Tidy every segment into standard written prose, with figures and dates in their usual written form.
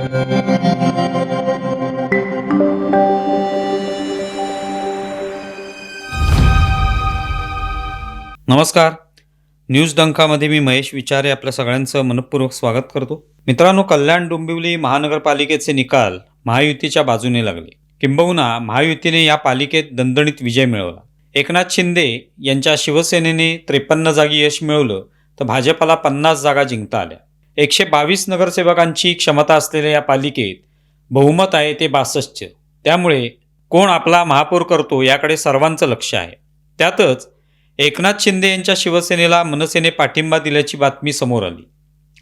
नमस्कार. न्यूज डंकामध्ये मी महेश विचारे आपल्या सगळ्यांचं मनपूर्वक स्वागत करतो. मित्रांनो, कल्याण डोंबिवली महानगरपालिकेचे निकाल महायुतीच्या बाजूने लागले. किंबहुना महायुतीने या पालिकेत दणदणीत विजय मिळवला. एकनाथ शिंदे यांच्या शिवसेनेने 53 जागी यश मिळवलं तर भाजपला 50 जागा जिंकता आल्या. 122 नगरसेवकांची क्षमता असलेल्या या पालिकेत बहुमत आहे ते 62. त्यामुळे कोण आपला महापौर करतो याकडे सर्वांचं लक्ष आहे. त्यातच एकनाथ शिंदे यांच्या शिवसेनेला मनसेने पाठिंबा दिल्याची बातमी समोर आली.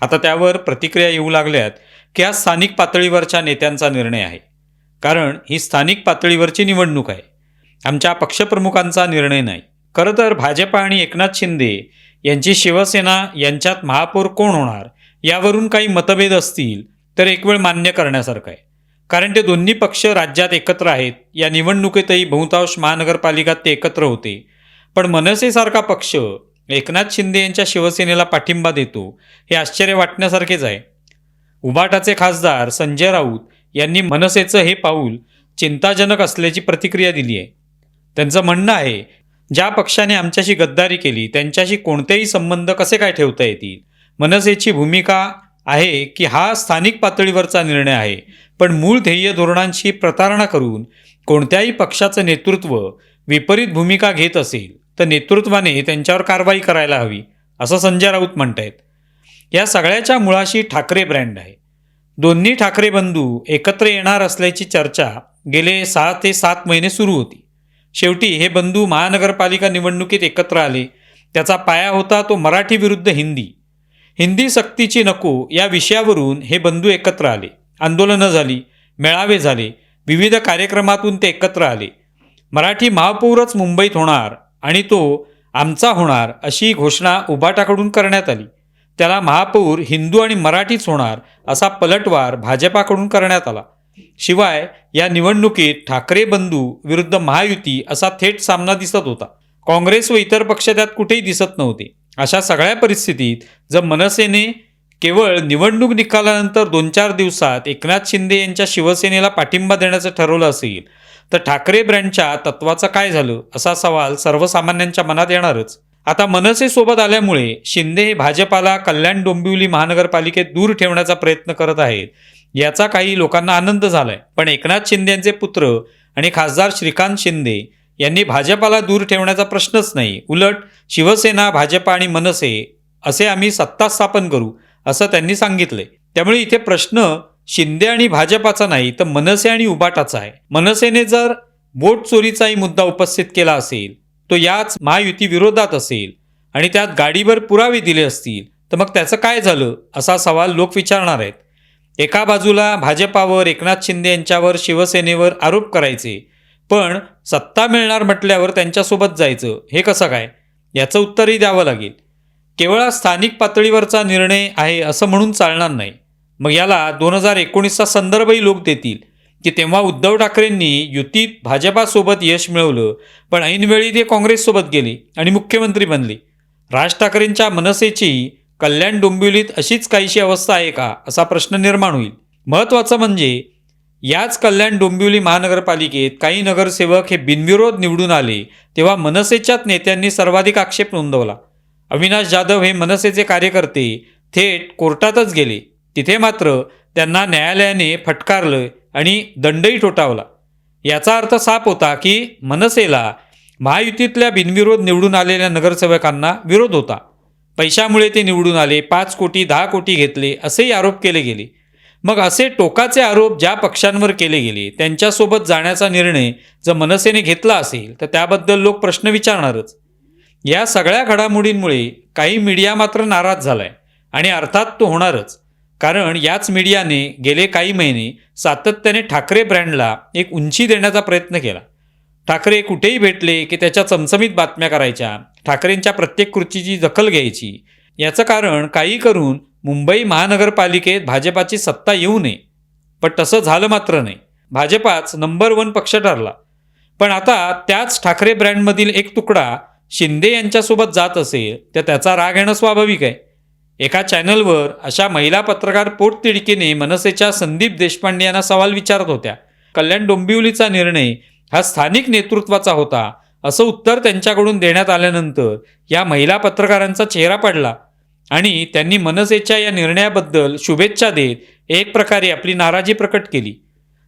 आता त्यावर प्रतिक्रिया येऊ लागल्यात की हा स्थानिक पातळीवरच्या नेत्यांचा निर्णय आहे, कारण ही स्थानिक पातळीवरची निवडणूक आहे, आमच्या पक्षप्रमुखांचा निर्णय नाही. खरं तर भाजप आणि एकनाथ शिंदे यांची शिवसेना यांच्यात महापौर कोण होणार यावरून काही मतभेद असतील तर एक वेळ मान्य करण्यासारखं आहे, कारण ते दोन्ही पक्ष राज्यात एकत्र आहेत. या निवडणुकीतही बहुतांश महानगरपालिकात ते एकत्र होते. पण मनसेसारखा पक्ष एकनाथ शिंदे यांच्या शिवसेनेला पाठिंबा देतो हे आश्चर्य वाटण्यासारखेच आहे. उबाटाचे खासदार संजय राऊत यांनी मनसेचं हे पाऊल चिंताजनक असल्याची प्रतिक्रिया दिली आहे. त्यांचं म्हणणं आहे, ज्या पक्षाने आमच्याशी गद्दारी केली त्यांच्याशी कोणतेही संबंध कसे काय ठेवता येतील. मनसेची भूमिका आहे की हा स्थानिक पातळीवरचा निर्णय आहे, पण मूळ ध्येय धोरणांशी प्रतारणा करून कोणत्याही पक्षाचं नेतृत्व विपरीत भूमिका घेत असेल तर नेतृत्वाने त्यांच्यावर कारवाई करायला हवी, असं संजय राऊत म्हणतायत. या सगळ्याच्या मुळाशी ठाकरे ब्रँड आहे. दोन्ही ठाकरे बंधू एकत्र येणार असल्याची चर्चा गेले 6 ते 7 महिने सुरू होती. शेवटी हे बंधू महानगरपालिका निवडणुकीत एकत्र आले. त्याचा पाया होता तो मराठी विरुद्ध हिंदी सक्तीची नको या विषयावरून हे बंधू एकत्र आले. आंदोलनं झाली, मेळावे झाले, विविध कार्यक्रमातून ते एकत्र आले. मराठी महापौरच मुंबईत होणार आणि तो आमचा होणार अशी घोषणा उबाटाकडून करण्यात आली. त्याला महापौर हिंदू आणि मराठीच होणार असा पलटवार भाजपाकडून करण्यात आला. शिवाय या निवडणुकीत ठाकरे बंधू विरुद्ध महायुती असा थेट सामना दिसत होता. काँग्रेस व इतर पक्ष त्यात कुठेही दिसत नव्हते. अशा सगळ्या परिस्थितीत जर मनसेने केवळ निवडणूक निकालानंतर 2-4 दिवसात एकनाथ शिंदे यांच्या शिवसेनेला पाठिंबा देण्याचं ठरवलं असेल तर ठाकरे ब्रँडच्या तत्वाचं काय झालं असा सवाल सर्वसामान्यांच्या मनात येणारच. आता मनसे सोबत आल्यामुळे शिंदे हे भाजपाला कल्याण डोंबिवली महानगरपालिकेत दूर ठेवण्याचा प्रयत्न करत आहेत याचा काही लोकांना आनंद झालाय. पण एकनाथ शिंदे यांचे पुत्र आणि खासदार श्रीकांत शिंदे यांनी भाजपाला दूर ठेवण्याचा प्रश्नच नाही. उलट शिवसेना, भाजपा आणि मनसे असे आम्ही सत्ता स्थापन करू असं त्यांनी सांगितलंय. त्यामुळे इथे प्रश्न शिंदे आणि भाजपाचा नाही तर मनसे आणि उबाटाचा आहे. मनसेने जर वोट चोरीचाही मुद्दा उपस्थित केला असेल तो याच महायुती विरोधात असेल आणि त्यात गाडीवर पुरावे दिले असतील तर मग त्याचं काय झालं असा सवाल लोक विचारणार आहेत. एका बाजूला भाजपावर, एकनाथ शिंदे यांच्यावर, शिवसेनेवर आरोप करायचे, पण सत्ता मिळणार म्हटल्यावर त्यांच्यासोबत जायचं हे कसं काय याचं उत्तरही द्यावं लागेल. केवळ स्थानिक पातळीवरचा निर्णय आहे असं म्हणून चालणार नाही. मग याला 2019चा संदर्भही लोक देतील की तेव्हा उद्धव ठाकरेंनी युतीत भाजपासोबत यश मिळवलं, पण ऐनवेळी ते काँग्रेससोबत गेले आणि मुख्यमंत्री बनले. राज ठाकरेंच्या मनसेची कल्याण डोंबिवलीत अशीच काहीशी अवस्था आहे का असा प्रश्न निर्माण होईल. महत्त्वाचं म्हणजे याच कल्याण डोंबिवली महानगरपालिकेत काही नगरसेवक हे बिनविरोध निवडून आले तेव्हा मनसेच्याच नेत्यांनी सर्वाधिक आक्षेप नोंदवला. अविनाश जाधव हे मनसेचे कार्यकर्ते थेट कोर्टातच गेले. तिथे मात्र त्यांना न्यायालयाने फटकारलं आणि दंडही ठोठावला. याचा अर्थ साफ होता की मनसेला महायुतीतल्या बिनविरोध निवडून आलेल्या नगरसेवकांना विरोध होता. पैशामुळे ते निवडून आले, 5 कोटी 10 कोटी घेतले असेही आरोप केले गेले. मग असे टोकाचे आरोप ज्या पक्षांवर केले गेले त्यांच्यासोबत जाण्याचा निर्णय जर मनसेने घेतला असेल तर त्याबद्दल लोक प्रश्न विचारणारच. या सगळ्या घडामोडींमुळे काही मीडिया मात्र नाराज झालाय आणि अर्थात तो होणारच, कारण याच मीडियाने गेले काही महिने सातत्याने ठाकरे ब्रँडला एक उंची देण्याचा प्रयत्न केला. ठाकरे कुठेही भेटले की त्याच्या चमचमीत बातम्या करायच्या, ठाकरेंच्या प्रत्येक कृतीची दखल घ्यायची. याचं कारण काही करून मुंबई महानगरपालिकेत भाजपाची सत्ता येऊ नये. पण तसं झालं मात्र नाही. भाजपाच नंबर 1 पक्ष ठरला. पण आता त्याच ठाकरे ब्रँडमधील एक तुकडा शिंदे यांच्यासोबत जात असेल तर त्याचा राग येणं स्वाभाविक आहे. एका चॅनलवर अशा महिला पत्रकार पोटतिडकीने मनसेच्या संदीप देशपांडे यांना सवाल विचारत होत्या. कल्याण डोंबिवलीचा निर्णय हा स्थानिक नेतृत्वाचा होता असं उत्तर त्यांच्याकडून देण्यात आल्यानंतर या महिला पत्रकारांचा चेहरा पडला आणि त्यांनी मनसेच्या या निर्णयाबद्दल शुभेच्छा देत एक प्रकारे आपली नाराजी प्रकट केली.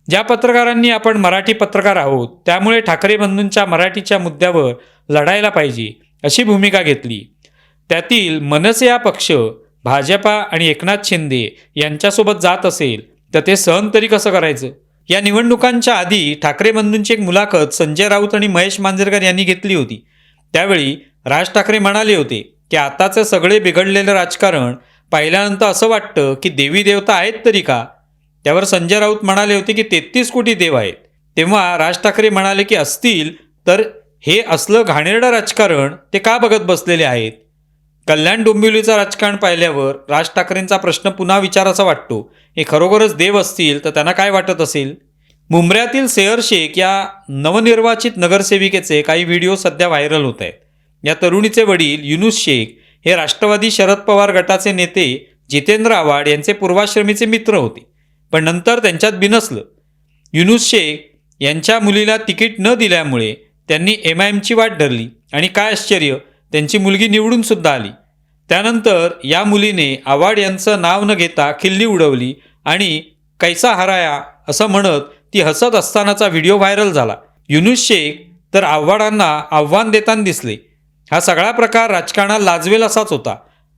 ज्या पत्रकारांनी आपण मराठी पत्रकार आहोत त्यामुळे ठाकरे बंधूंच्या मराठीच्या मुद्द्यावर लढायला पाहिजे अशी भूमिका घेतली. त्यातील मनसे हा पक्ष भाजपा आणि एकनाथ शिंदे यांच्यासोबत जात असेल तर ते सहन तरी कसं करायचं. या निवडणुकांच्या आधी ठाकरे बंधूंची एक मुलाखत संजय राऊत आणि महेश मांजरेकर यांनी घेतली होती. त्यावेळी राज ठाकरे म्हणाले होते की आताचं सगळे बिघडलेलं राजकारण पाहिल्यानंतर असं वाटतं की देवी देवता आहेत तरी का. त्यावर संजय राऊत म्हणाले होते की 33 कोटी देव आहेत. तेव्हा राज ठाकरे म्हणाले की असतील तर हे असलं घाणेरडं राजकारण ते का बघत बसलेले आहेत. कल्याण डोंबिवलीचं राजकारण पाहिल्यावर राज ठाकरेंचा प्रश्न पुन्हा विचारायचा वाटतो. हे खरोखरच देव असतील तर त्यांना काय वाटत असेल. मुंब्र्यातील सेहर शेख या नवनिर्वाचित नगरसेविकेचे काही व्हिडिओ सध्या व्हायरल होत आहेत. या तरुणीचे वडील युनुस शेख हे राष्ट्रवादी शरद पवार गटाचे नेते जितेंद्र आव्हाड यांचे पूर्वाश्रमीचे मित्र होते, पण नंतर त्यांच्यात बिनसलं. युनुस शेख यांच्या मुलीला तिकीट न दिल्यामुळे त्यांनी MIMची वाट धरली आणि काय आश्चर्य, त्यांची मुलगी निवडून सुद्धा आली. त्यानंतर या मुलीने आव्हाड यांचं नाव न घेता खिल्ली उडवली आणि कैसा हराया असं म्हणत ती हसत असतानाचा व्हिडिओ व्हायरल झाला. युनुस शेख तर आव्हाडांना आव्हान देताना दिसले. हा सगळा प्रकार राजकारणात लाजवेल असाच होता.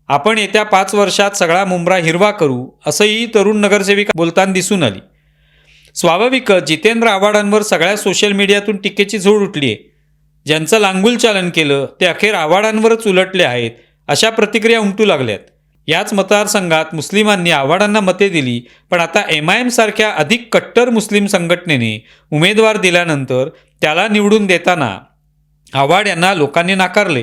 आपण येत्या 5 वर्षात सगळा मुंब्रा हिरवा करू असंही तरुण नगरसेविका बोलताना दिसून आली. स्वाभाविकच जितेंद्र आव्हाडांवर सगळ्या सोशल मीडियातून टीकेची झोड उठली आहे. ज्यांचं लांगुल चालन केलं ते अखेर आव्हाडांवरच उलटले आहेत अशा प्रतिक्रिया उमटू लागल्यात. याच मतदारसंघात मुस्लिमांनी आव्हाडांना मते दिली, पण आता MIM सारख्या अधिक कट्टर मुस्लिम संघटनेने उमेदवार दिल्यानंतर त्याला निवडून देताना आव्हाड यांना लोकांनी नाकारले.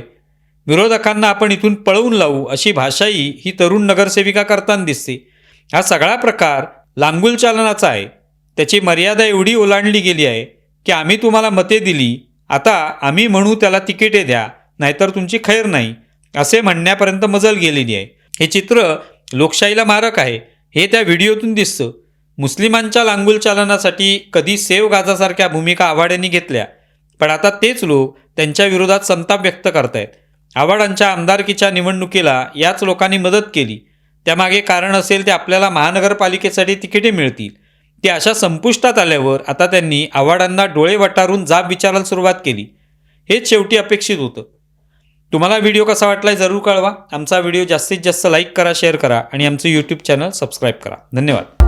विरोधकांना आपण इथून पळवून लावू अशी भाषाही ही तरुण नगरसेविका करताना दिसते. हा सगळा प्रकार लांगुल चालनाचा आहे. त्याची मर्यादा एवढी ओलांडली गेली आहे की आम्ही तुम्हाला मते दिली, आता आम्ही म्हणू त्याला तिकिटे द्या नाहीतर तुमची खैर नाही असे म्हणण्यापर्यंत मजल गेलेली आहे. हे चित्र लोकशाहीला मारक आहे हे त्या व्हिडिओतून दिसतं. मुस्लिमांच्या लांगुल चालनासाठी कधी सेव गाजासारख्या भूमिका आव्हाड यांनी घेतल्या, पण आता तेच लोक त्यांच्या विरोधात संताप व्यक्त करतायत. आव्हाडांच्या आमदारकीच्या निवडणुकीला याच लोकांनी मदत केली. त्यामागे कारण असेल ते आपल्याला महानगरपालिकेसाठी तिकिटे मिळतील. ते अशा संपुष्टात आल्यावर आता त्यांनी आव्हाडांना डोळे वटारून जाब विचारायला सुरुवात केली. हेच शेवटी अपेक्षित होतं. तुम्हाला व्हिडिओ कसा वाटलाय जरूर कळवा. आमचा व्हिडिओ जास्तीत जास्त लाईक करा, शेअर करा आणि आमचं YouTube चॅनल सबस्क्राईब करा. धन्यवाद.